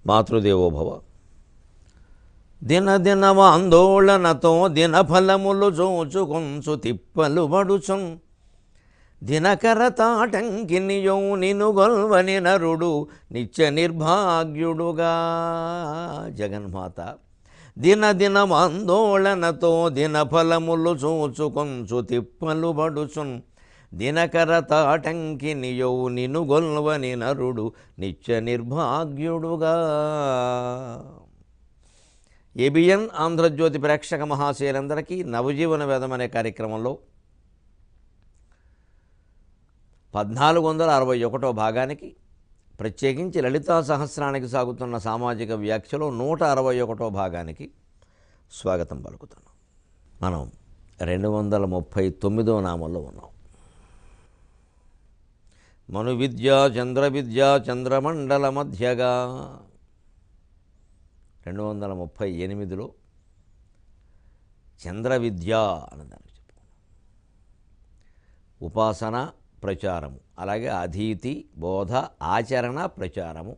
మాతృదేవోభవ. దినదినమ ఆందోళనతో దినఫలములు జోచుకొంచు తిప్పలు పడుచున్ దినకర తాటంకినియో నిను గొల్వని నరుడు నిత్య నిర్భాగ్యుడుగా. జగన్మాత దినదినమ ఆందోళనతో దినఫలములు చూచుకొంచు తిప్పలు పడుచున్ దినకర తాటంకినియో నిను గొల్వని నరుడు నిత్య నిర్భాగ్యుడుగా. ఏబిఎన్ ఆంధ్రజ్యోతి ప్రేక్షక మహాశయులందరికీ నవజీవన వేదం అనే కార్యక్రమంలో 1461వ భాగానికి, ప్రత్యేకించి లలితా సహస్రానికి సాగుతున్న సామాజిక వ్యాఖ్యలో 161వ భాగానికి స్వాగతం పలుకుతున్నాం. మనం 239వ నామంలో ఉన్నాం. మను విద్య చంద్ర విద్య చంద్రమండల మధ్యగా 238లో చంద్ర విద్య అన్నదాన్ని చెప్పుకున్నాం. ఉపాసన, ప్రచారము, అలాగే అధీతి, బోధ, ఆచరణ, ప్రచారము,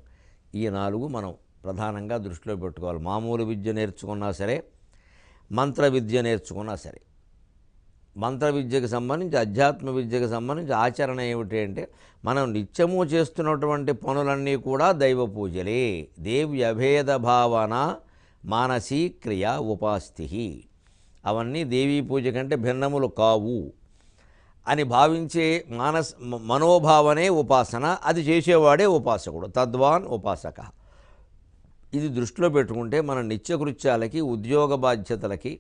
ఈ 4 మనం ప్రధానంగా దృష్టిలో పెట్టుకోవాలి. మామూలు విద్య నేర్చుకున్నా సరే, మంత్ర విద్య నేర్చుకున్నా సరే, మంత్ర విద్యకు సంబంధించి, అధ్యాత్మ విద్యకు సంబంధించి ఆచరణ ఏమిటి అంటే, మనం నిత్యము చేస్తున్నటువంటి పనులన్నీ కూడా దైవ పూజలే. దేవి అభేద భావన మానసీ క్రియ ఉపాస్తి, అవన్నీ దేవీ పూజ కంటే భిన్నములు కావు అని భావించే మనోభావనే ఉపాసన. అది చేసేవాడే ఉపాసకుడు, తద్వాన్ ఉపాసక. ఇది దృష్టిలో పెట్టుకుంటే మన నిత్యకృత్యాలకి, ఉద్యోగ బాధ్యతలకి,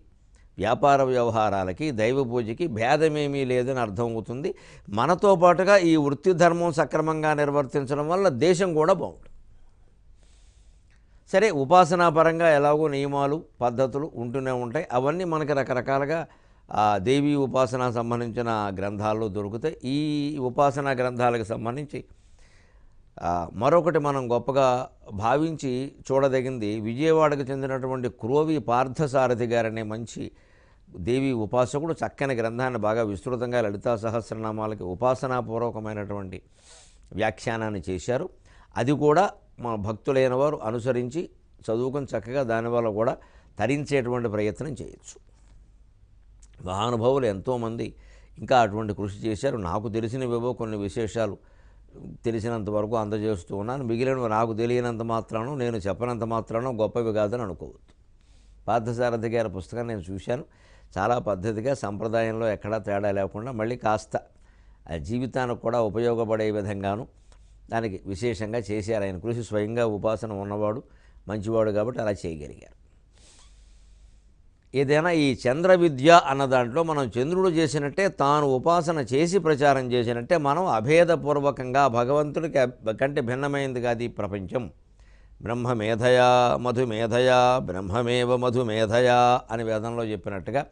వ్యాపార వ్యవహారాలకి, దైవ పూజకి భేదమేమీ లేదని అర్థమవుతుంది. మనతో పాటుగా ఈ వృత్తి ధర్మం సక్రమంగా నిర్వర్తించడం వల్ల దేశం కూడా బాగుంటుంది. సరే, ఉపాసనాపరంగా ఎలాగో నియమాలు, పద్ధతులు ఉంటూనే ఉంటాయి. అవన్నీ మనకి రకరకాలుగా దేవీ ఉపాసన సంబంధించిన గ్రంథాల్లో దొరుకుతాయి. ఈ ఉపాసనా గ్రంథాలకు సంబంధించి మరొకటి మనం గొప్పగా భావించి చూడదగింది, విజయవాడకు చెందినటువంటి క్రోవి పార్థసారథి గారనే మంచి దేవీ ఉపాసకుడు చక్కని గ్రంథాన్ని బాగా విస్తృతంగా లలితా సహస్రనామాలకి ఉపాసనాపూర్వకమైనటువంటి వ్యాఖ్యానాన్ని చేశారు. అది కూడా మన భక్తులైన వారు అనుసరించి చదువుకొని చక్కగా దానివల్ల కూడా తరించేటువంటి ప్రయత్నం చేయొచ్చు. మహానుభావులు ఎంతోమంది ఇంకా అటువంటి కృషి చేశారు. నాకు తెలిసినవేవో కొన్ని విశేషాలు తెలిసినంత వరకు అందజేస్తూ ఉన్నాను. మిగిలినవి నాకు తెలియనంత మాత్రానో, నేను చెప్పనంత మాత్రానో గొప్పవి కాదని అనుకోవద్దు. పార్థసారథి గారి పుస్తకాన్ని నేను చూశాను. చాలా పద్ధతిగా, సంప్రదాయంలో ఎక్కడా తేడా లేకుండా, మళ్ళీ కాస్త జీవితానికి కూడా ఉపయోగపడే విధంగాను దానికి విశేషంగా చేశారు. ఆయన కృషి స్వయంగా ఉపాసన ఉన్నవాడు, మంచివాడు కాబట్టి అలా చేయగలిగారు. ఏదైనా ఈ చంద్ర విద్య అన్న దాంట్లో మనం చంద్రుడు చేసినట్టే, తాను ఉపాసన చేసి ప్రచారం చేసినట్టే, మనం అభేదపూర్వకంగా భగవంతుడికి కంటే భిన్నమైంది కాదు ఈ ప్రపంచం. బ్రహ్మమేధయా మధుమేధయా బ్రహ్మమేవ మధుమేధయా అని వేదంలో చెప్పినట్టుగా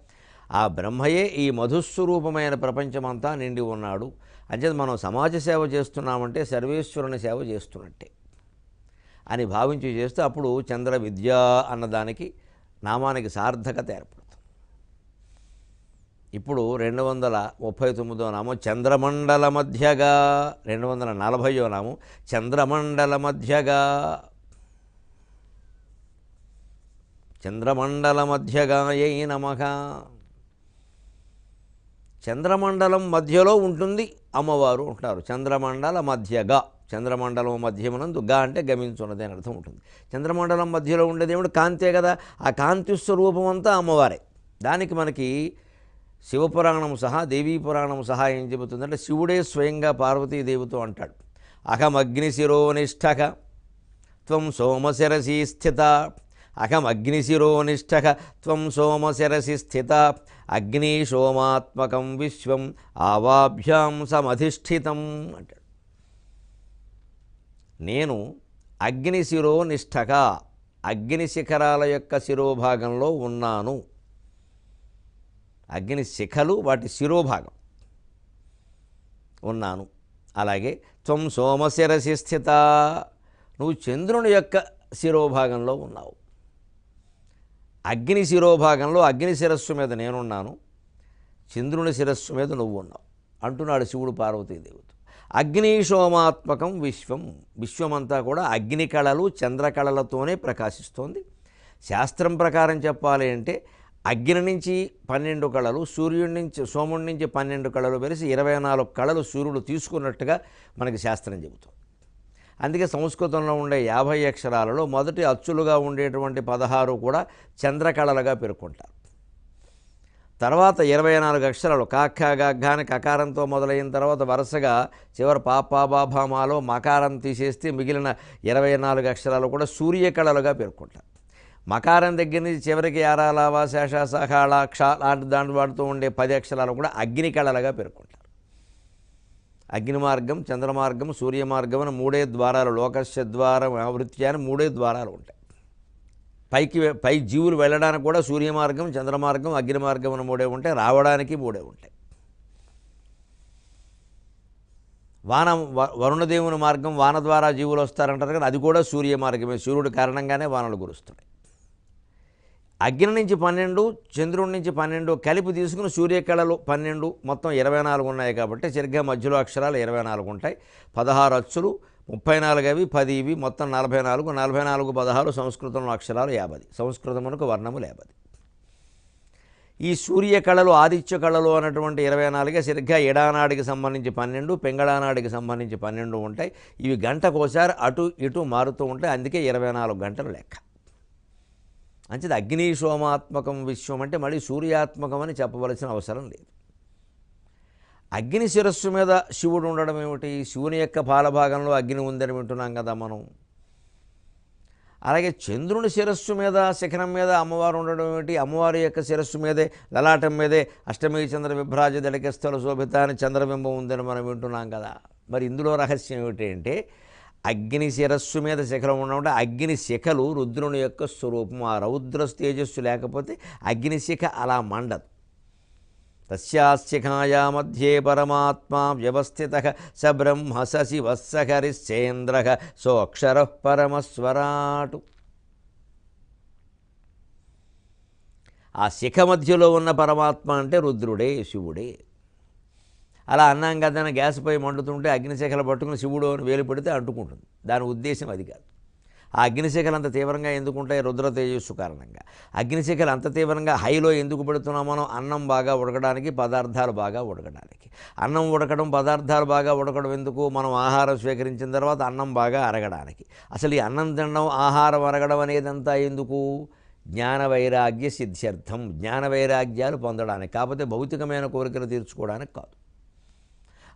ఆ బ్రహ్మయే ఈ మధుస్వరూపమైన ప్రపంచమంతా నిండి ఉన్నాడు. అంచేత మనం సమాజ సేవ చేస్తున్నామంటే సర్వేశ్వరుని సేవ చేస్తున్నట్టే అని భావించి చేస్తే అప్పుడు చంద్ర విద్య అన్నదానికి నామానికి సార్థకత ఏర్పడుతుంది. ఇప్పుడు 239వ నామం చంద్రమండల మధ్యగా, 240వ నామం చంద్రమండల మధ్యగా. చంద్రమండల మధ్యగాయై నమః. చంద్రమండలం మధ్యలో ఉంటుంది అమ్మవారు ఉంటారు. చంద్రమండల మధ్యగా, చంద్రమండలం మధ్యమునందు, గా అంటే గమించున్నది అని అర్థం ఉంటుంది. చంద్రమండలం మధ్యలో ఉండేది ఏమిటి? కాంతే కదా. ఆ కాంతి స్వరూపం అంతా అమ్మవారే. దానికి మనకి శివపురాణం సహా, దేవీ పురాణం సహా ఏం చెబుతుందంటే, శివుడే స్వయంగా పార్వతీదేవితో అంటాడు, అహమగ్నిశిరోనిష్ఠక త్వం సోమశిరసి స్థిత. అహమగ్నిశిరోనిష్ఠక త్వం సోమశిరసి స్థిత. అగ్ని సోమాత్మకం విశ్వం ఆవాభ్యాం సమధిష్ఠితం అంటాడు. నేను అగ్నిశిరోనిష్ఠక, అగ్ని శిఖరాల యొక్క శిరోభాగంలో ఉన్నాను. అగ్ని శిఖలు వాటి శిరోభాగం ఉన్నాను. అలాగే త్వం సోమశిరసి స్థిత, నువ్వు చంద్రుని యొక్క శిరోభాగంలో ఉన్నావు. అగ్ని శిరోభాగంలో అగ్ని శిరస్సు మీద నేనున్నాను, చంద్రుని శిరస్సు మీద నువ్వు ఉన్నావు అంటున్నాడు శివుడు పార్వతీదేవితో. అగ్నిశోమాత్మకం విశ్వమంతా కూడా అగ్ని కళలు చంద్రకళలతోనే ప్రకాశిస్తోంది. శాస్త్రం ప్రకారం చెప్పాలి అంటే అగ్ని నుంచి 12 కళలు, సోముడి నుంచి 12 కళలు కలిసి 24 కళలు సూర్యుడు తీసుకున్నట్టుగా మనకి శాస్త్రం చెబుతుంది. అందుకే సంస్కృతంలో ఉండే 50 అక్షరాలలో మొదటి అచ్చులుగా ఉండేటువంటి 16 కూడా చంద్రకళలుగా పేర్కొంటారు. తర్వాత 24 అక్షరాలు కాఖ గాఘాని కకారంతో మొదలైన తర్వాత వరుసగా చివరి పాపాబాభామాలో మకారం తీసేస్తే మిగిలిన 24 అక్షరాలు కూడా సూర్యకళలుగా పేర్కొంటారు. మకారం దగ్గర నుంచి చివరికి యారాలావా శేష సఖాళ క్ష లాంటి దాంట్లో వాడుతూ ఉండే 10 అక్షరాలు కూడా అగ్ని కళలుగా పేర్కొంటారు. అగ్ని మార్గం, చంద్ర మార్గం, సూర్య మార్గం అని 3 ద్వారాలు, లోకస్య ద్వారం ఆవృత్తి అని 3 ద్వారాలు ఉంటాయి. పై జీవులు వెళ్ళడానికి కూడా సూర్య మార్గం, చంద్ర మార్గం, అగ్ని మార్గం అని 3 ఉంటాయి. రావడానికి 3 ఉంటాయి. వరుణదేవుని మార్గం, వాన ద్వారా జీవులు వస్తారంటారు కానీ అది కూడా సూర్య మార్గమే. సూర్యుడి కారణంగానే వానలు కురుస్తున్నాయి. అగ్ని నుంచి 12, చంద్రుడి నుంచి 12 కలిపి తీసుకుని సూర్యకళలు 12 మొత్తం 24 ఉన్నాయి కాబట్టి సరిగ్గా మధ్యలో అక్షరాలు 24 ఉంటాయి. 16 అచ్చులు, 34 అవి, 10 ఇవి, మొత్తం 44. 44 16 సంస్కృతంలో అక్షరాలు 50. సంస్కృతమునకు వర్ణములు 50. ఈ సూర్యకళలు ఆదిత్య కళలు అన్నటువంటి 24 సరిగ్గా ఎడానాడికి సంబంధించి 12, పెంగళానాడికి సంబంధించి 12 ఉంటాయి. ఇవి గంటకోసారి అటు ఇటు మారుతూ ఉంటాయి. అందుకే 24 గంటలు లెక్క. అంచేది అగ్నిశోమాత్మకం విశ్వం అంటే మళ్ళీ సూర్యాత్మకం అని చెప్పవలసిన అవసరం లేదు. అగ్ని శిరస్సు మీద శివుడు ఉండడం ఏమిటి? శివుని యొక్క పాలభాగంలో అగ్ని ఉందని వింటున్నాం కదా మనం. అలాగే చంద్రుని శిరస్సు మీద, శిఖరం మీద అమ్మవారు ఉండడం ఏమిటి? అమ్మవారి యొక్క శిరస్సు మీదే, లలాటం మీదే అష్టమి చంద్ర విభ్రాజ దళికస్థల శోభిత అని చంద్రబింబం ఉందని మనం వింటున్నాం కదా. మరి ఇందులో రహస్యం ఏమిటి అంటే అగ్ని శిరస్సు మీద శిఖరం ఉండడం, అగ్ని శిఖలు రుద్రుని యొక్క స్వరూపం. ఆ రౌద్ర తేజస్సు లేకపోతే అగ్నిశిఖ అలా మండదు. తస్యాశిఖాయా మధ్యే పరమాత్మా వ్యవస్థితః స బ్రహ్మ స శివః స హరిశ్చేంద్రః సోక్షరః పరమస్వరాటు. ఆ శిఖ మధ్యలో ఉన్న పరమాత్మ అంటే రుద్రుడే, శివుడే. అలా అన్నాం కదా, గ్యాస్ పై మండుతుంటే అగ్నిశిఖలు పట్టుకుని శివుడు అని వేలు పెడితే అంటుకుంటుంది. దాని ఉద్దేశం అది కాదు. ఆ అగ్నిశిఖలు అంత తీవ్రంగా ఎందుకు ఉంటాయి? రుద్ర తేజస్సు కారణంగా. అగ్నిశిఖలు అంత తీవ్రంగా హైలో ఎందుకు పెడుతున్నాం మనం? అన్నం బాగా ఉడకడానికి, పదార్థాలు బాగా ఉడకడానికి. అన్నం ఉడకడం, పదార్థాలు బాగా ఉడకడం ఎందుకు? మనం ఆహారం స్వీకరించిన తర్వాత అన్నం బాగా అరగడానికి. అసలు ఈ అన్నం తినడం, ఆహారం అరగడం అనేదంతా ఎందుకు? జ్ఞాన వైరాగ్య సిద్ధ్యర్థం, జ్ఞాన వైరాగ్యాలు పొందడానికి. కాకపోతే భౌతికమైన కోరికలు తీర్చుకోవడానికి కాదు.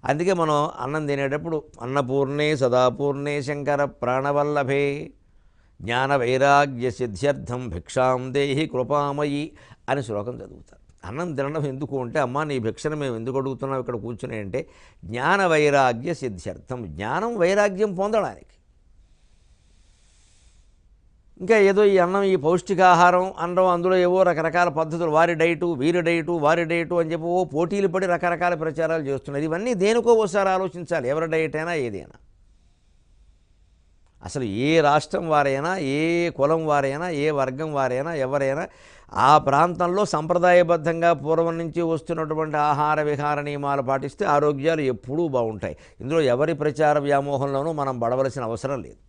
అందుకే మనం అన్నం తినేటప్పుడు అన్నపూర్ణే సదాపూర్ణే శంకర ప్రాణవల్లభే జ్ఞాన వైరాగ్య సిద్ధ్యర్థం భిక్షాం దేహి కృపామయి అని శ్లోకం చదువుతారు. అన్నం తినడం ఎందుకు అంటే, అమ్మ నీ భిక్షను మేము ఎందుకు అడుగుతున్నాం ఇక్కడ కూర్చుని అంటే, జ్ఞాన వైరాగ్య సిద్ధ్యర్థం, జ్ఞానం వైరాగ్యం పొందడానికి. ఇంకా ఏదో ఈ అన్నం, ఈ పౌష్టికాహారం అనడం, అందులో ఏవో రకరకాల పద్ధతులు, వారి డైటు వీరి డైటు వారి డైటు అని చెప్పి పోటీలు పడి రకరకాల ప్రచారాలు చేస్తున్నారు. ఇవన్నీ దేనికో ఒకసారి ఆలోచించాలి. ఎవరి డైట్ అయినా ఏదైనా, అసలు ఏ రాష్ట్రం వారైనా, ఏ కులం వారైనా, ఏ వర్గం వారైనా, ఎవరైనా ఆ ప్రాంతంలో సంప్రదాయబద్ధంగా పూర్వం నుంచి వస్తున్నటువంటి ఆహార విహార నియమాలు పాటిస్తే ఆరోగ్యాలు ఎప్పుడూ బాగుంటాయి. ఇందులో ఎవరి ప్రచార వ్యామోహంలోనూ మనం పడవలసిన అవసరం లేదు.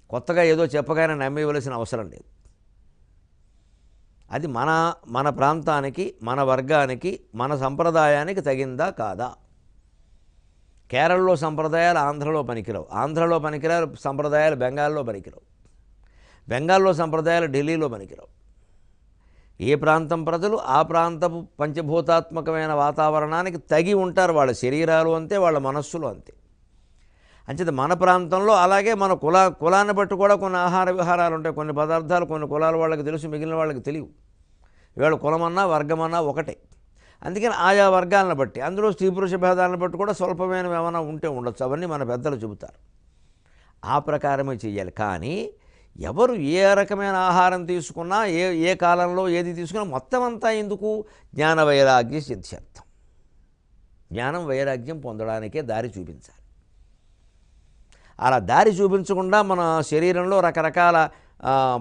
కొత్తగా ఏదో చెప్పగానే నమ్మేయవలసిన అవసరం లేదు. అది మన ప్రాంతానికి, మన వర్గానికి, మన సంప్రదాయానికి తగిందా కాదా? కేరళలో సంప్రదాయాలు ఆంధ్రలో పనికిరావు, ఆంధ్రలో పనికిరావు సంప్రదాయాలు బెంగాల్లో పనికిరావు, బెంగాల్లో సంప్రదాయాలు ఢిల్లీలో పనికిరావు. ఏ ప్రాంతం ప్రజలు ఆ ప్రాంతపు పంచభూతాత్మకమైన వాతావరణానికి తగి ఉంటారు. వాళ్ళ శరీరాలు అంతే, వాళ్ళ మనస్సులు అంతే. అంచేత మన ప్రాంతంలో అలాగే మన కులాన్ని బట్టి కూడా కొన్ని ఆహార విహారాలు ఉంటాయి. కొన్ని పదార్థాలు కొన్ని కులాల వాళ్ళకి తెలుసు, మిగిలిన వాళ్ళకి తెలియవు. ఇవాళ కులమన్నా వర్గమన్నా ఒకటే. అందుకని ఆయా వర్గాలను బట్టి, అందులో స్త్రీ పురుష భేదాలను బట్టి కూడా స్వల్పమైన ఏమైనా ఉంటే ఉండొచ్చు. అవన్నీ మన పెద్దలు చెబుతారు. ఆ ప్రకారమే చెయ్యాలి. కానీ ఎవరు ఏ రకమైన ఆహారం తీసుకున్నా, ఏ కాలంలో ఏది తీసుకున్నా మొత్తం అంతా ఎందుకు? జ్ఞాన వైరాగ్య సిద్ధ్యర్థం. జ్ఞానం వైరాగ్యం పొందడానికే దారి చూపించాలి. అలా దారి చూపించకుండా మన శరీరంలో రకరకాల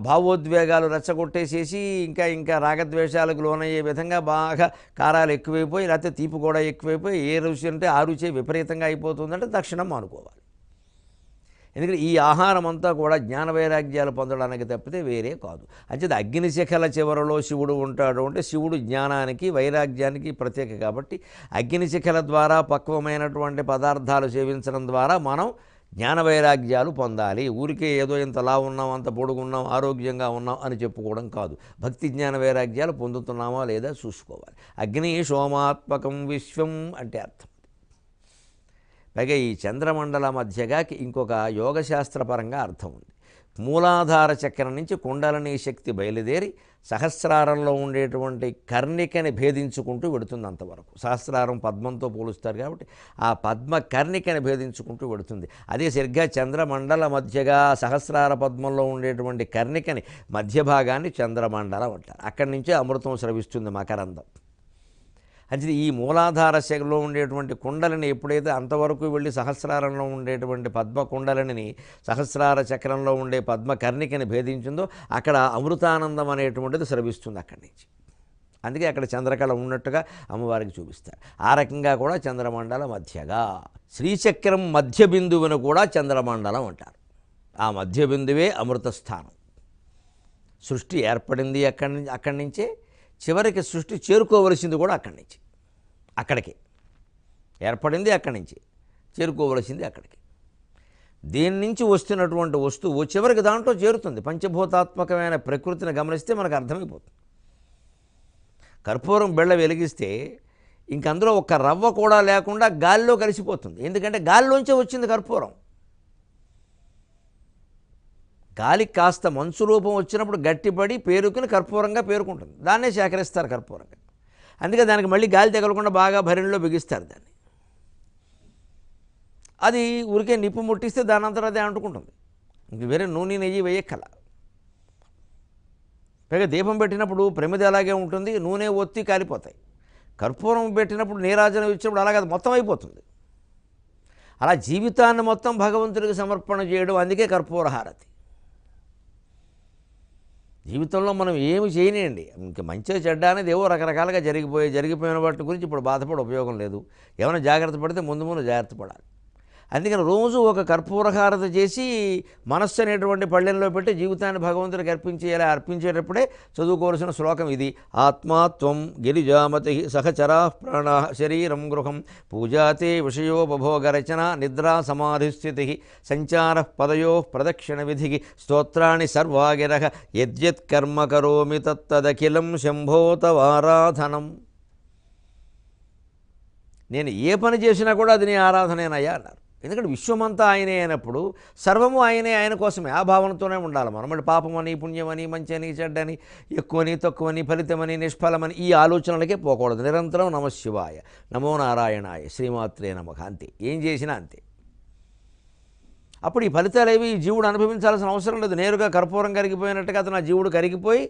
భావోద్వేగాలు రెచ్చగొట్టేసేసి ఇంకా ఇంకా రాగద్వేషాలకు లోనయ్యే విధంగా బాగా కారాలు ఎక్కువైపోయి, లేకపోతే తీపి కూడా ఎక్కువైపోయి, ఏ రుచి అంటే ఆ రుచి విపరీతంగా అయిపోతుందంటే తక్షణం మానుకోవాలి. ఎందుకంటే ఈ ఆహారం అంతా కూడా జ్ఞాన వైరాగ్యాలు పొందడానికి తప్పితే వేరే కాదు. అంచేది అగ్నిశిఖల చివరలో శివుడు ఉంటాడు అంటే శివుడు జ్ఞానానికి వైరాగ్యానికి ప్రత్యేక కాబట్టి అగ్నిశిఖల ద్వారా పక్వమైనటువంటి పదార్థాలు సేవించడం ద్వారా మనం జ్ఞాన వైరాగ్యాలు పొందాలి. ఊరికే ఏదో ఇంతలా ఉన్నాం, అంత పొడుగున్నాం, ఆరోగ్యంగా ఉన్నాం అని చెప్పుకోవడం కాదు. భక్తి జ్ఞాన వైరాగ్యాలు పొందుతున్నామా లేదా చూసుకోవాలి. అగ్ని సోమాత్మకం విశ్వం అంటే అర్థం. పైగా ఈ చంద్రమండల మధ్యగా ఇంకొక యోగశాస్త్రపరంగా అర్థం ఉంది. మూలాధార చక్రం నుంచి కుండలిని శక్తి బయలుదేరి సహస్రారంలో ఉండేటువంటి కర్ణికని భేదించుకుంటూ వెడుతుంది. అంతవరకు సహస్రారం పద్మంతో పోలుస్తారు కాబట్టి ఆ పద్మ కర్ణికని భేదించుకుంటూ వెడుతుంది. అదే సరిగ్గా చంద్రమండల మధ్యగా సహస్రార పద్మంలో ఉండేటువంటి కర్ణికని మధ్య భాగాన్ని చంద్రమండలం అంటారు. అక్కడి నుంచే అమృతం స్రవిస్తుంది, మకరందం. అంటే ఈ మూలాధార శక్తిలో ఉండేటువంటి కుండలిని ఎప్పుడైతే అంతవరకు వెళ్ళి సహస్రారంలో ఉండేటువంటి పద్మ కుండలిని సహస్రార చక్రంలో ఉండే పద్మ కర్ణికని భేదించిందో అక్కడ అమృతానందం అనేటువంటిది స్రవిస్తుంది అక్కడి నుంచి. అందుకే అక్కడ చంద్రకళ ఉన్నట్టుగా అమ్మవారికి చూపిస్తారు. ఆ రకంగా కూడా చంద్రమండల మధ్యగా శ్రీచక్రం మధ్య బిందువును కూడా చంద్రమండలం అంటారు. ఆ మధ్య బిందువే అమృత స్థానం. సృష్టి ఏర్పడింది అక్కడి నుంచే, చివరికి సృష్టి చేరుకోవలసింది కూడా అక్కడి నుంచి. అక్కడికి ఏర్పడింది అక్కడి నుంచి, చేరుకోవలసింది అక్కడికి. దేని నుంచి వస్తున్నటువంటి వస్తువు చివరికి దాంట్లో చేరుతుంది. పంచభూతాత్మకమైన ప్రకృతిని గమనిస్తే మనకు అర్థమైపోతుంది. కర్పూరం బిళ్ళ వెలిగిస్తే ఇంక అందులో ఒక్క రవ్వ కూడా లేకుండా గాలిలో కలిసిపోతుంది. ఎందుకంటే గాలిలోంచే వచ్చింది కర్పూరం. గాలికి కాస్త మంచు రూపం వచ్చినప్పుడు గట్టిపడి పేరుకుని కర్పూరంగా పేరుకుంటుంది. దాన్నే సేకరిస్తారు కర్పూరంగా. అందుకే దానికి మళ్ళీ గాలి తగలకుండా బాగా భరిణిలో బిగిస్తారు దాన్ని. అది ఊరికే నిప్పు ముట్టిస్తే దాని అంతా అదే అంటుకుంటుంది. ఇంక వేరే నూనె నెయ్యి వేయక్కల. పైగా దీపం పెట్టినప్పుడు ప్రమిద అలాగే ఉంటుంది, నూనె ఒత్తి కాలిపోతాయి. కర్పూరం పెట్టినప్పుడు నీరాజనం ఇచ్చినప్పుడు అలాగే అది మొత్తం అయిపోతుంది. అలా జీవితాన్ని మొత్తం భగవంతుడికి సమర్పణ చేయడం, అందుకే కర్పూర హారతి. జీవితంలో మనం ఏమి చేయనియండి, ఇంక మంచిగా చెడ్డ అనేది ఏవో రకరకాలుగా జరిగిపోయిన వాటి గురించి ఇప్పుడు బాధపడే ఉపయోగం లేదు. ఏమైనా జాగ్రత్త పడితే ముందు జాగ్రత్త పడాలి. అందుకని రోజు ఒక కర్పూరహారత చేసి మనస్సు అనేటువంటి పళ్ళెంలో పెట్టి జీవితాన్ని భగవంతుడికి అర్పించేయాలి. అర్పించేటప్పుడే చదువుకోవాల్సిన శ్లోకం ఇది. ఆత్మాత్వం గిరిజామతి సహచరా ప్రాణ శరీరం గృహం పూజాతే విషయోపభోగరచన నిద్రా సమాధిస్థితి సంచార పదయో ప్రదక్షిణ విధి స్తోత్రాన్ని సర్వాగిర యద్యత్ కర్మ కరోమి తత్తదఖిలం శంభోతవారాధనం. నేను ఏ పని చేసినా కూడా అది నీ ఆరాధనేనయ్యా అన్నారు. ఎందుకంటే విశ్వమంతా ఆయనే అయినప్పుడు సర్వము ఆయనే, ఆయన కోసమే. ఆ భావనతోనే ఉండాలి మనం. అంటే పాపమని, పుణ్యమని, మంచని, చెడ్డని, ఎక్కువని, తక్కువని, ఫలితమని, నిష్ఫలమని ఈ ఆలోచనలకే పోకూడదు. నిరంతరం నమశివాయ, నమో నారాయణాయ, శ్రీమాత్రే నమః అంతే. ఏం చేసినా అంతే. అప్పుడు ఈ ఫలితాలు ఏవి ఈ జీవుడు అనుభవించాల్సిన అవసరం లేదు. నేరుగా కర్పూరం కరిగిపోయినట్టుగా అతను ఆ జీవుడు కరిగిపోయి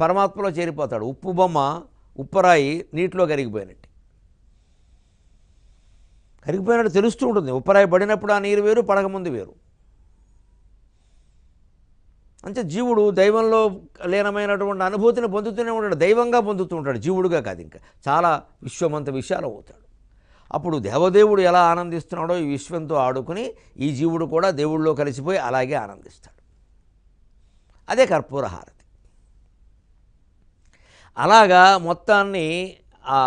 పరమాత్మలో చేరిపోతాడు. ఉప్పు బొమ్మ, ఉప్పరాయి నీటిలో కరిగిపోయినట్టు కరిగిపోయినట్టు తెలుస్తూ ఉంటుంది. ఉప్పరాయి పడినప్పుడు ఆ నీరు వేరు, పడకముందు వేరు. అంటే జీవుడు దైవంలో లీనమైనటువంటి అనుభూతిని పొందుతూనే ఉంటాడు. దైవంగా పొందుతూ ఉంటాడు, జీవుడుగా కాదు. ఇంకా చాలా విశ్వమంత విశాలం అవుతాడు. అప్పుడు దేవదేవుడు ఎలా ఆనందిస్తున్నాడో ఈ విశ్వంతో ఆడుకుని ఈ జీవుడు కూడా దేవుడిలో కలిసిపోయి అలాగే ఆనందిస్తాడు. అదే కర్పూర హారతి. అలాగా మొత్తాన్ని ఆ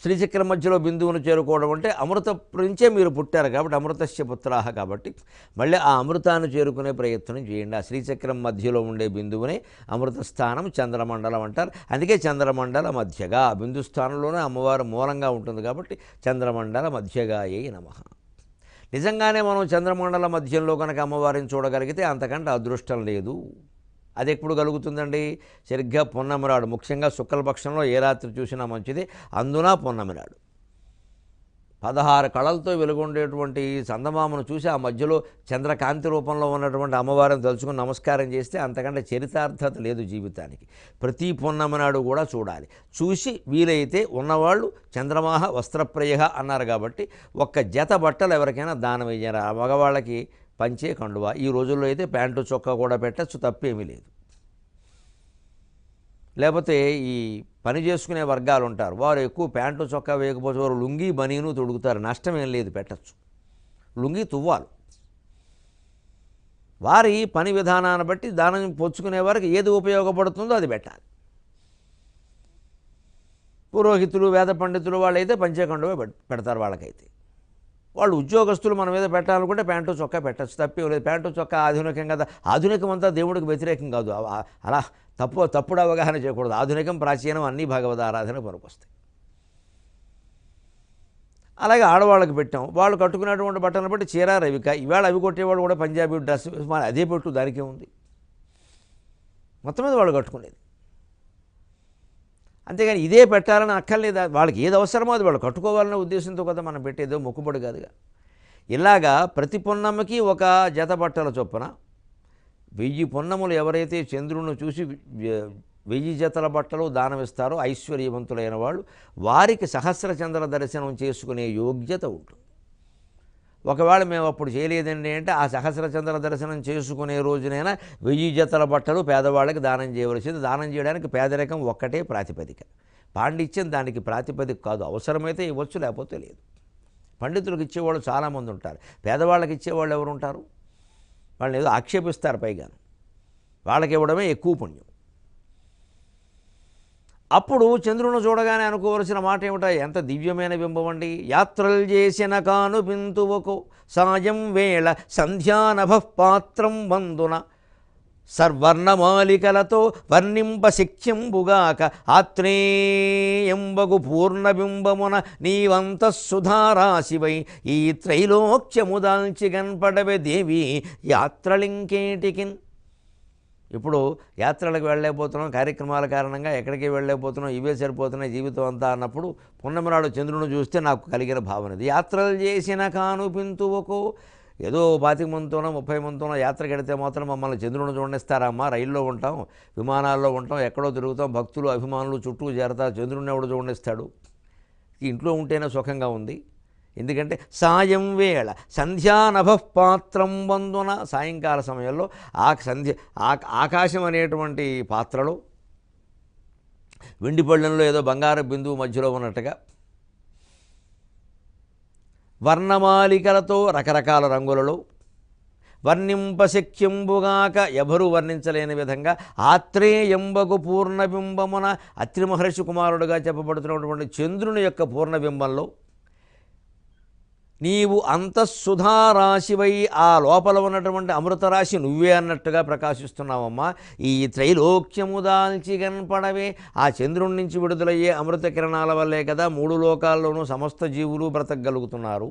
శ్రీచక్రం మధ్యలో బిందువును చేరుకోవడం అంటే అమృత నుంచే మీరు పుట్టారు కాబట్టి అమృతస్య పుత్రాహ కాబట్టి మళ్ళీ ఆ అమృతాన్ని చేరుకునే ప్రయత్నం చేయండి. ఆ శ్రీచక్రం మధ్యలో ఉండే బిందువునే అమృత స్థానం చంద్రమండలం అంటారు. అందుకే చంద్రమండల మధ్యగా బిందు స్థానంలోనే అమ్మవారు మూలంగా ఉంటుంది కాబట్టి చంద్రమండల మధ్యగాయే నమః. నిజంగానే మనం చంద్రమండల మధ్యంలో కనుక అమ్మవారిని చూడగలిగితే అంతకంటే అదృష్టం లేదు. అది ఎప్పుడు కలుగుతుందండి? సరిగ్గా పున్నమినాడు. ముఖ్యంగా శుక్లపక్షంలో ఏ రాత్రి చూసినా మంచిది. అందున పున్నమినాడు 16 కళలతో వెలుగొండేటువంటి చందమామను చూసి ఆ మధ్యలో చంద్రకాంతి రూపంలో ఉన్నటువంటి అమ్మవారిని తలుచుకుని నమస్కారం చేస్తే అంతకంటే చరితార్థత లేదు జీవితానికి. ప్రతి పున్నమినాడు కూడా చూడాలి. చూసి వీలైతే ఉన్నవాళ్ళు చంద్రమాహ వస్త్రప్రయ అన్నారు కాబట్టి ఒక్క జత బట్టలు ఎవరికైనా దానం వేయాలి. ఆ మగవాళ్ళకి పంచే కండువా. ఈ రోజుల్లో అయితే ప్యాంటు చొక్కా కూడా పెట్టచ్చు, తప్పేమీ లేదు. లేకపోతే ఈ పని చేసుకునే వర్గాలు ఉంటారు, వారు ఎక్కువ ప్యాంటు చొక్కా వేయకపోతే వారు లుంగీ బనీను తొడుగుతారు, నష్టమేం లేదు, పెట్టచ్చు. లుంగీ తువ్వాలు. వారి పని విధానాన్ని బట్టి దానం పొచ్చుకునే వారికి ఏది ఉపయోగపడుతుందో అది పెట్టాలి. పురోహితులు, వేద పండితులు వాళ్ళైతే పంచేకండువే పెడతారు. వాళ్ళకైతే వాళ్ళు ఉద్యోగస్తులు మన మీద పెట్టాలనుకుంటే ప్యాంటు చొక్కా పెట్టచ్చు, తప్పేం లేదు. ప్యాంటు చొక్కా ఆధునికం కదా, ఆధునికం అంతా దేవుడికి వ్యతిరేకం కాదు. అలా తప్పుడు అవగాహన చేయకూడదు. ఆధునికం, ప్రాచీనం అన్నీ భగవద్ ఆరాధన పనికొస్తాయి. అలాగే ఆడవాళ్ళకి పెట్టాం, వాళ్ళు కట్టుకునేటువంటి బట్టలను బట్టి చీర, రవిక. ఇవాళ అవి కొట్టేవాళ్ళు కూడా పంజాబీ డ్రెస్, అదే పెట్టు, దానికే ఉంది. మొత్తం మీద వాళ్ళు కట్టుకునేది. అంతేగాని ఇదే పెట్టాలని అక్కర్లేదు. వాళ్ళకి ఏది అవసరమో అది వాళ్ళు కట్టుకోవాలనే ఉద్దేశంతో కదా మనం పెట్టేదో, మొక్కుబడి కాదుగా. ఇలాగా ప్రతి పున్నమ్మకి ఒక జత బట్టల చొప్పున 1000 పున్నములు ఎవరైతే చంద్రుడిని చూసి 1000 జతల బట్టలు దానమిస్తారో ఐశ్వర్యవంతులైన వాళ్ళు, వారికి సహస్రచంద్ర దర్శనం చేసుకునే యోగ్యత ఉంటుంది. ఒకవేళ మేము అప్పుడు చేయలేదండి అంటే ఆ సహస్రచంద్ర దర్శనం చేసుకునే రోజునైనా 1000 జతల బట్టలు పేదవాళ్ళకి దానం చేయవలసింది. దానం చేయడానికి పేదరికం ఒక్కటే ప్రాతిపదిక, పాండిత్యం దానికి ప్రాతిపదిక కాదు. అవసరమైతే ఇవ్వచ్చు, లేకపోతే లేదు. పండితులకు ఇచ్చేవాళ్ళు చాలామంది ఉంటారు, పేదవాళ్ళకి ఇచ్చేవాళ్ళు ఎవరు ఉంటారు? వాళ్ళని ఏదో ఆక్షేపిస్తారు పైగాను, వాళ్ళకి ఇవ్వడమే ఎక్కువ పుణ్యం. అప్పుడు చంద్రుని చూడగానే అనుకోవలసిన మాట ఏమిటా? ఎంత దివ్యమైన బింబం అండి. యాత్రలు చేసిన కాను బిందువకు సాయం వేళ సంధ్యానభపాత్రం వందున సర్వర్ణమాలికలతో వర్ణింప శక్యంబుగాక ఆత్రేయంబగు పూర్ణబింబమున నీవంతఃసుధారాశివై ఈ త్రైలోక్యముదాల్చి గన్పడవే దేవి యాత్రలింకేటికిన్. ఇప్పుడు యాత్రలకు వెళ్ళలేకపోతున్నాం, కార్యక్రమాల కారణంగా ఎక్కడికి వెళ్ళలేకపోతున్నాం, ఇవే సరిపోతున్నాయి జీవితం అంతా అన్నప్పుడు పున్నమి నాడు చంద్రుని చూస్తే నాకు కలిగిన భావన ఇది. యాత్రలు చేసిన కాను పింతువకు. ఏదో 25 మందితోనో 30 మందితోనో యాత్రకి వెడితే మాత్రం మమ్మల్ని చంద్రుని చూడనిస్తారమ్మా? రైల్లో ఉంటాం, విమానాల్లో ఉంటాం, ఎక్కడో తిరుగుతాం, భక్తులు అభిమానులు చుట్టూ చేరతారు, చంద్రుడిని ఎవడు చూడనిస్తాడు? ఇంట్లో ఉంటేనే సుఖంగా ఉంది. ఎందుకంటే సాయం వేళ సంధ్యానభపాత్రం వందున, సాయంకాల సమయంలో ఆకాశం అనేటువంటి పాత్రలో వెండి పళ్ళెంలో ఏదో బంగారు బిందువు మధ్యలో ఉన్నట్టుగా వర్ణమాలికలతో రకరకాల రంగులలో వర్ణింపశక్యంబుగాక ఎవరు వర్ణించలేని విధంగా ఆత్రేయంబగు పూర్ణబింబమున, అత్రి మహర్షి కుమారుడుగా చెప్పబడుతున్నటువంటి చంద్రుని యొక్క పూర్ణబింబంలో నీవు అంతఃసుధారాశివై, ఆ లోపల ఉన్నటువంటి అమృతరాశి నువ్వే అన్నట్టుగా ప్రకాశిస్తున్నావమ్మా. ఈ త్రైలోక్యము దాల్చి కనపడవే. ఆ చంద్రుడి నుంచి విడుదలయ్యే అమృత కిరణాల వల్లే కదా 3 లోకాల్లోనూ సమస్త జీవులు బ్రతకగలుగుతున్నారు.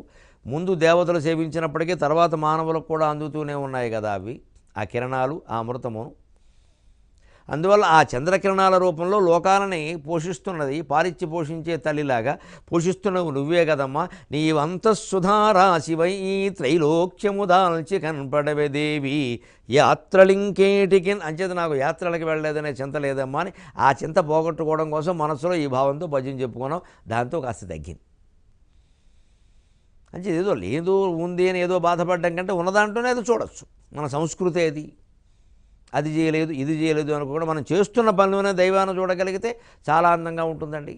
ముందు దేవతలు సేవించినప్పటికీ తర్వాత మానవులకు కూడా అందుతూనే ఉన్నాయి కదా అవి, ఆ కిరణాలు, ఆ అమృతము. అందువల్ల ఆ చంద్రకిరణాల రూపంలో లోకాలని పోషిస్తున్నది, పాలిచ్చి పోషించే తల్లిలాగా పోషిస్తున్నవు నువ్వే కదమ్మా. నీవంతఃసుధారాశివై ఈ త్రైలోక్యము దాల్చి కనపడవే దేవి యాత్రలింకేటికి. అంచేత నాకు యాత్రలకు వెళ్ళలేదనే చింత లేదమ్మా అని ఆ చింత పోగొట్టుకోవడం కోసం మనసులో ఈ భావంతో భజన చెప్పుకున్నాం. దాంతో కాస్త తగ్గింది. అంటే ఏదో లేదు ఉంది అని ఏదో బాధపడడం కంటే ఉన్నదాంట్లోనే అది చూడొచ్చు. మన సంస్కృతి అది. అది చేయలేదు, ఇది చేయలేదు అనుకోకుండా మనం చేస్తున్న పనులనే దైవాన్ని చూడగలిగితే చాలా అందంగా ఉంటుందండి.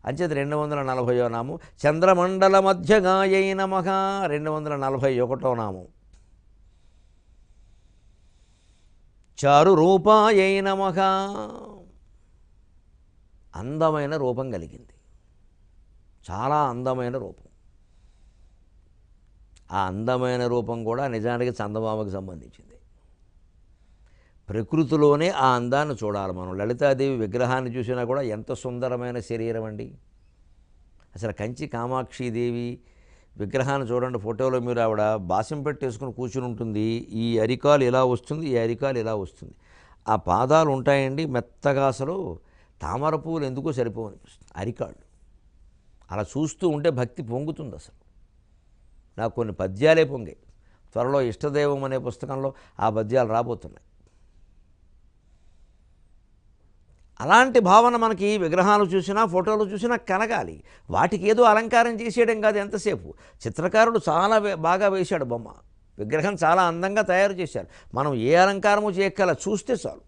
అంచేది 240వ నామం చంద్రమండల మధ్యగాయై నమః. 241వ నామం చారు రూపాయై నమః. అందమైన రూపం కలిగింది, చాలా అందమైన రూపం. ఆ అందమైన రూపం కూడా నిజానికి చందమామకు సంబంధించింది. ప్రకృతిలోనే ఆ అందాన్ని చూడాలి మనం. లలితాదేవి విగ్రహాన్ని చూసినా కూడా ఎంత సుందరమైన శరీరం అండి. అసలు కంచి కామాక్షిదేవి విగ్రహాన్ని చూడండి, ఫోటోలో మీరు ఆవిడ బాసం పెట్టేసుకుని కూర్చుని ఉంటుంది. ఈ అరికాలు ఇలా వస్తుంది, ఈ అరికాలు ఇలా వస్తుంది. ఆ పాదాలు ఉంటాయండి మెత్తగా, అసలు తామర పువ్వులు ఎందుకో సరిపోవనిపిస్తుంది అరికాళ్ళు. అలా చూస్తూ ఉంటే భక్తి పొంగుతుంది. అసలు నాకు కొన్ని పద్యాలే పొంగాయి. త్వరలో ఇష్టదైవం అనే పుస్తకంలో ఆ పద్యాలు రాబోతున్నాయి. అలాంటి భావన మనకి విగ్రహాలు చూసినా ఫోటోలు చూసినా కలగాలి. వాటికి ఏదో అలంకారం చేసేయడం కాదు ఎంతసేపు. చిత్రకారుడు చాలా బాగా వేశాడు బొమ్మ, విగ్రహం చాలా అందంగా తయారు చేశారు. మనం ఏ అలంకారము చేయక్కల, చూస్తే చాలు.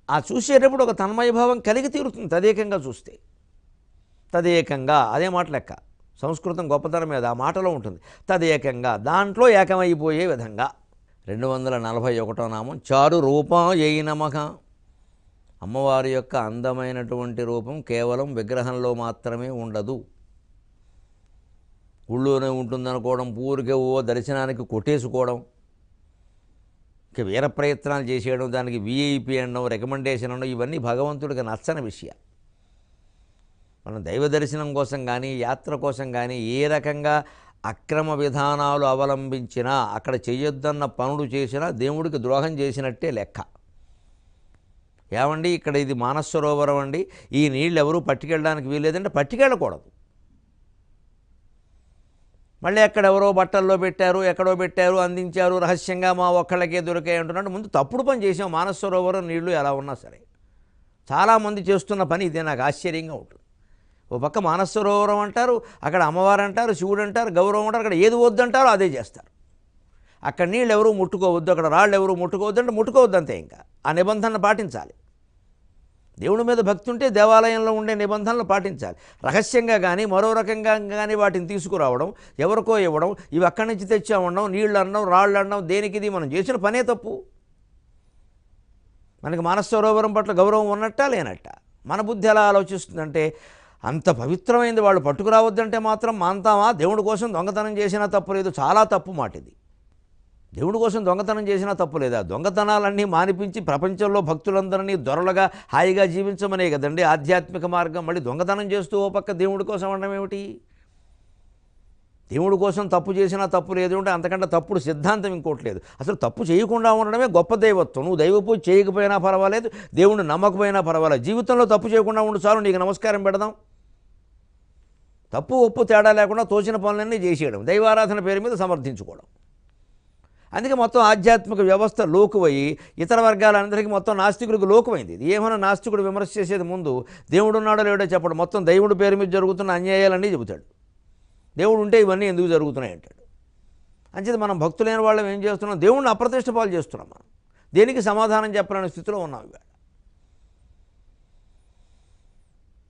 ఆ చూసేటప్పుడు ఒక తన్మయభావం కలిగి తీరుతుంది తదేకంగా చూస్తే. తదేకంగా అదే మాట లెక్క. సంస్కృతం గొప్పతనం మీద ఆ మాటలో ఉంటుంది. తదేకంగా, దాంట్లో ఏకమైపోయే విధంగా. 241వ నామం చారు రూపాయై నమః. అమ్మవారి యొక్క అందమైనటువంటి రూపం కేవలం విగ్రహంలో మాత్రమే ఉండదు. ఊళ్ళోనే ఉంటుందనుకోవడం, ఊరికే దర్శనానికి కొట్టేసుకోవడం, ఇక వీర ప్రయత్నాలు చేసేయడం, దానికి విఐపి అనడం, రికమెండేషన్ అనడం, ఇవన్నీ భగవంతుడికి నచ్చని విషయం. మనం దైవ దర్శనం కోసం కానీ, యాత్ర కోసం కానీ ఏ రకంగా అక్రమ విధానాలు అవలంబించినా, అక్కడ చేయొద్దన్న పనులు చేసినా దేవుడికి ద్రోహం చేసినట్టే లెక్క. ఏమండి, ఇక్కడ ఇది మానస సరోవరం అండి, ఈ నీళ్ళు ఎవరూ పట్టుకెళ్ళడానికి వీల్లేదంటే పట్టుకెళ్ళకూడదు. మళ్ళీ ఎక్కడెవరో బట్టల్లో పెట్టారు, ఎక్కడో పెట్టారు, అందించారు, రహస్యంగా మా ఒక్కళ్ళకే దొరికాయి అంటున్నాడు. ముందు తప్పుడు పని చేసాం. మానస సరోవరం నీళ్లు ఎలా ఉన్నా సరే చాలామంది చేస్తున్న పని ఇదే. నాకు ఆశ్చర్యంగా ఉంటుంది. ఓ పక్క మానస సరోవరం అంటారు, అక్కడ అమ్మవారు అంటారు, శివుడు అంటారు, గౌరవం అంటారు, అక్కడ ఏది వద్దంటారో అదే చేస్తారు. అక్కడ నీళ్ళు ఎవరూ ముట్టుకోవద్దు, అక్కడ రాళ్ళు ఎవరూ ముట్టుకోవద్దు అంటే ముట్టుకోవద్దు అంతే. ఇంకా ఆ నిబంధనలు పాటించాలి. దేవుడి మీద భక్తి ఉంటే దేవాలయంలో ఉండే నిబంధనలు పాటించాలి. రహస్యంగా కానీ మరో రకంగా కానీ వాటిని తీసుకురావడం, ఎవరికో ఇవ్వడం, ఇవి అక్కడి నుంచి తెచ్చామన్నాం, నీళ్ళు అన్నాం, రాళ్ళు అన్నాం, దేనికి ఇది మనం చేసిన పనే తప్పు. మనకి మానస సరోవరం పట్ల గౌరవం ఉన్నట్టా లేనట్ట? మన బుద్ధి ఎలా ఆలోచిస్తుందంటే, అంత పవిత్రమైంది వాళ్ళు పట్టుకురావద్దంటే మాత్రం మాంతామా? దేవుడి కోసం దొంగతనం చేసినా తప్పు లేదు. చాలా తప్పు మాట ఇది. దేవుడి కోసం దొంగతనం చేసినా తప్పు లేదా? దొంగతనాలన్నీ మానిపించి ప్రపంచంలో భక్తులందరినీ దొరలుగా హాయిగా జీవించమనే కదండి ఆధ్యాత్మిక మార్గం. మళ్ళీ దొంగతనం చేస్తూ ఓ పక్క దేవుడి కోసం అనడం ఏమిటి? దేవుడి కోసం తప్పు చేసినా తప్పు లేదు అంటే అంతకంటే తప్పుడు సిద్ధాంతం ఇంకోటి లేదు. అసలు తప్పు చేయకుండా ఉండడమే గొప్ప దైవత్వం. నువ్వు దైవ పూజ చేయకపోయినా పర్వాలేదు, దేవుడిని నమ్మకపోయినా పర్వాలేదు, జీవితంలో తప్పు చేయకుండా ఉండు చాలు, నీకు నమస్కారం పెడదాం. తప్పు ఒప్పు తేడా లేకుండా తోచిన పనులన్నీ చేసేయడం, దైవారాధన పేరు మీద సమర్థించుకోవడం. అందుకే మొత్తం ఆధ్యాత్మిక వ్యవస్థ లోకువయ్యి ఇతర వర్గాలందరికీ మొత్తం నాస్తికులకు లోకువైంది. ఇది ఏమైనా నాస్తికుడు విమర్శ చేసేది ముందు దేవుడు ఉన్నాడో లేడో చెప్పడం, మొత్తం దేవుడి పేరు మీద జరుగుతున్న అన్యాయాలన్నీ చెబుతాడు. దేవుడు ఉంటే ఇవన్నీ ఎందుకు జరుగుతున్నాయి అంటాడు. అంచేది మనం భక్తులైన వాళ్ళం ఏం చేస్తున్నాం? దేవుడిని అప్రతిష్ట పాలు చేస్తున్నాం. మనం దేనికి సమాధానం చెప్పలేని స్థితిలో ఉన్నాం ఇవాళ.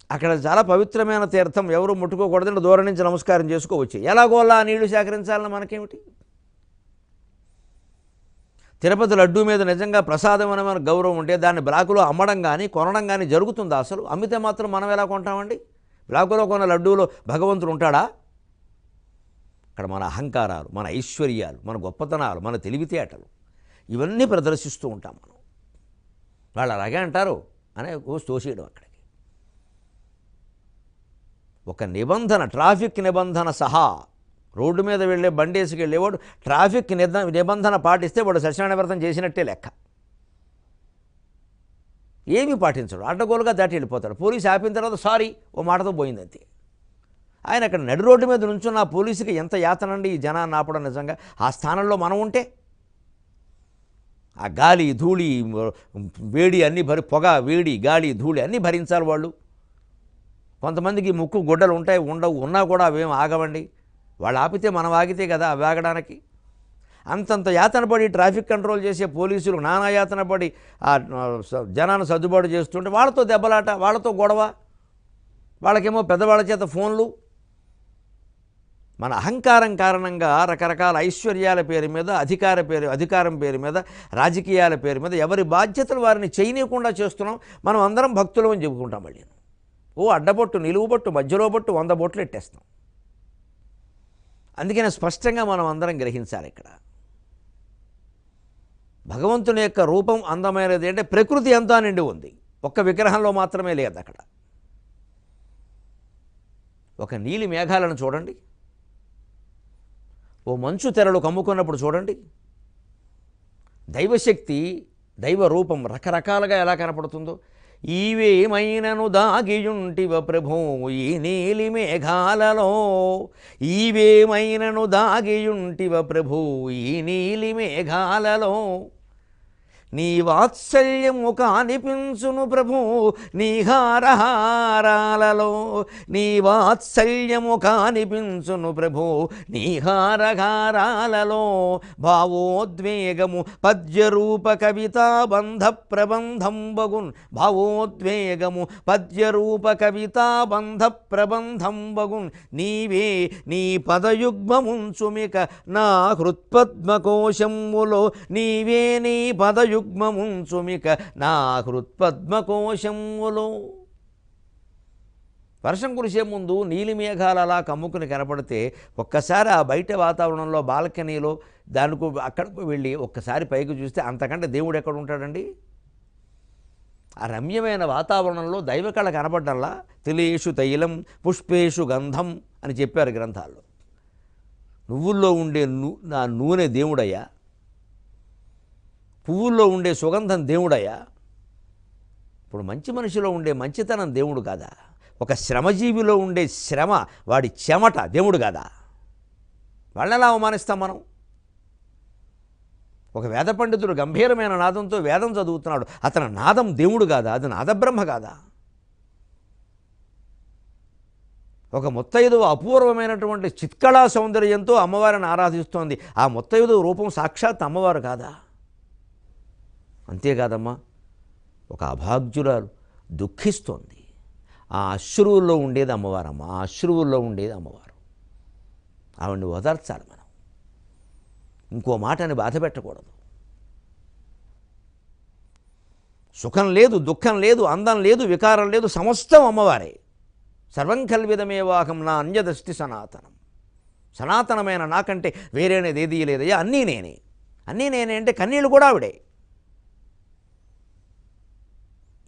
అక్కడ చాలా పవిత్రమైన తీర్థం, ఎవరు ముట్టుకోకూడదంటే దూరం నుంచి నమస్కారం చేసుకోవచ్చు. ఎలాగోలా ఆ నీళ్లు సేకరించాలని మనకేమిటి? తిరుపతి లడ్డూ మీద నిజంగా ప్రసాదం అనే మన గౌరవం ఉంటే దాన్ని బ్లాకులో అమ్మడం కానీ కొనడం కానీ జరుగుతుందా? అసలు అమ్మితే మాత్రం మనం ఎలా కొంటామండి? బ్లాకులో కొన్న లడ్డూలో భగవంతుడు ఉంటాడా? అక్కడ మన అహంకారాలు, మన ఐశ్వర్యాలు, మన గొప్పతనాలు, మన తెలివితేటలు ఇవన్నీ ప్రదర్శిస్తూ ఉంటాం మనం. వాళ్ళు అలాగే అంటారు అనే తోసేయడం. అక్కడికి ఒక నిబంధన, ట్రాఫిక్ నిబంధన సహా రోడ్డు మీద వెళ్ళే బండేసుకు వెళ్ళేవాడు ట్రాఫిక్ నిబంధన పాటిస్తే వాడు సత్యనారాయణ వ్రతం చేసినట్టే లెక్క. ఏమీ పాటించడు, అడ్డగోలుగా దాటి వెళ్ళిపోతాడు. పోలీసు ఆపిన తర్వాత సారీ ఓ మాటతో పోయిందంతే. ఆయన అక్కడ నడి రోడ్డు మీద నుంచున్న ఆ పోలీసుకి ఎంత యాతనండి ఈ జనాన్ని ఆపడం. నిజంగా ఆ స్థానంలో మనం ఉంటే ఆ గాలి ధూళి వేడి అన్నీ పొగ వేడి గాలి ధూళి అన్నీ భరించాలి వాళ్ళు. కొంతమందికి ముక్కు గుడ్డలు ఉంటాయి, ఉండవు, ఉన్నా కూడా అవేం ఆగవండి. వాళ్ళు ఆపితే మనం ఆగితే కదా అవి ఆగడానికి. అంతంత యాతన పడి ట్రాఫిక్ కంట్రోల్ చేసే పోలీసులు నానా యాతన పడి ఆ జనాన్ని సర్దుబాటు చేస్తుంటే వాళ్ళతో దెబ్బలాట, వాళ్ళతో గొడవ, వాళ్ళకేమో పెద్దవాళ్ళ చేత ఫోన్లు. మన అహంకారం కారణంగా రకరకాల ఐశ్వర్యాల పేరు మీద, అధికారం పేరు మీద, రాజకీయాల పేరు మీద ఎవరి బాధ్యతలు వారిని చేయనీయకుండా చేస్తున్నాం. మనం అందరం భక్తులు అని చెప్పుకుంటాం. మళ్ళీ అడ్డబొట్టు, నిలువు బొట్టు, మధ్యలో బొట్టు 100 బొట్లు ఎట్టేస్తాం. అందుకనే స్పష్టంగా మనం అందరం గ్రహించాలి. ఇక్కడ భగవంతుని యొక్క రూపం అందమైనది అంటే ప్రకృతి అంతా నిండి ఉంది, ఒక్క విగ్రహంలో మాత్రమే లేదు. అక్కడ ఒక నీలి మేఘాలను చూడండి, ఓ మంచు తెరలు కమ్ముకున్నప్పుడు చూడండి. దైవశక్తి, దైవ రూపం రకరకాలుగా ఎలా కనపడుతుందో. ఈవేమైనను దాగియుంటివ ప్రభో ఈ నీలి మేఘాలలో, ఈవేమైనను దాగియుంటివ ప్రభో ఈ నీలి మేఘాలలో. నీ వాత్సల్యము కానిపించును ప్రభు నీ హారహారాలలో, నీ వాత్సల్యము కానిపించును ప్రభు నీ హారహారాలలో. భావోద్వేగము పద్యరూప కవితా బంధ ప్రబంధం బగున్, భావోద్వేగము పద్యరూప కవితా బంధ ప్రబంధం బగున్. నీవే నీ పదయుగ్మముంచుమిక నా హృత్పద్మకోశములో, నీవే నీ పదయుగ్మముంచుమిక నా హృత్పద్మకోశములో. వర్షం కురిసే ముందు నీలి మేఘాలు అలా కమ్ముకుని కనపడితే ఒక్కసారి ఆ బయట వాతావరణంలో బాల్కనీలో దానికి అక్కడికి వెళ్ళి ఒక్కసారి పైకి చూస్తే అంతకంటే దేవుడు ఎక్కడ ఉంటాడండి? ఆ రమ్యమైన వాతావరణంలో దైవకళ కనపడ్డల్లా తిలేషు తైలం పుష్పేషు గంధం అని చెప్పారు గ్రంథాల్లో. నువ్వుల్లో ఉండే నా నూనె దేవుడయ్యా, పువ్వుల్లో ఉండే సుగంధం దేవుడయ్యా. ఇప్పుడు మంచి మనిషిలో ఉండే మంచితనం దేవుడు కాదా? ఒక శ్రమజీవిలో ఉండే శ్రమ, వాడి చెమట దేవుడు కాదా? వాళ్ళని ఎలా అవమానిస్తాం మనం? ఒక వేద పండితుడు గంభీరమైన నాదంతో వేదం చదువుతున్నాడు, అతని నాదం దేవుడు కాదా? అది నాదబ్రహ్మ కాదా? ఒక ముత్తైదువ అపూర్వమైనటువంటి చిత్కళా సౌందర్యంతో అమ్మవారిని ఆరాధిస్తోంది, ఆ ముత్తైదువ రూపం సాక్షాత్ అమ్మవారు కాదా? అంతేకాదమ్మా, ఒక అభాగ్యురాలు దుఃఖిస్తోంది, ఆ అశ్రువుల్లో ఉండేది అమ్మవారమ్మ, ఆ అశ్రువుల్లో ఉండేది అమ్మవారు. ఆవిడ్ని ఓదార్చాలి మనం, ఇంకో మాటని బాధ పెట్టకూడదు. సుఖం లేదు, దుఃఖం లేదు, అందం లేదు, వికారం లేదు, సమస్తం అమ్మవారే. సర్వం కల్విదమేవాహం నా అన్యదస్తి సనాతనం. సనాతనమైన నాకంటే వేరేనేది ఏదీ లేదయ్యా, అన్నీ నేనే. అన్నీ నేనే అంటే కన్నీళ్ళు కూడా ఆవిడే.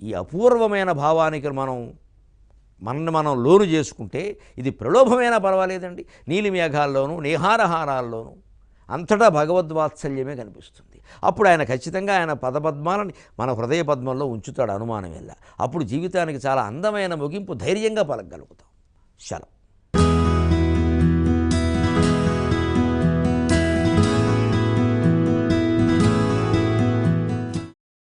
ఈ అపూర్వమైన భావానికి మనం లోను చేసుకుంటే ఇది ప్రలోభమైనా పర్వాలేదండి. నీలి మేఘాల్లోనూ నీహారహారాల్లోనూ అంతటా భగవద్వాత్సల్యమే కనిపిస్తుంది. అప్పుడు ఆయన ఖచ్చితంగా ఆయన పదపద్మాలని మన హృదయ పద్మంలో ఉంచుతాడు, అనుమానం వెళ్ళ. అప్పుడు జీవితానికి చాలా అందమైన ముగింపు ధైర్యంగా పలకగలుగుతాం. శలం.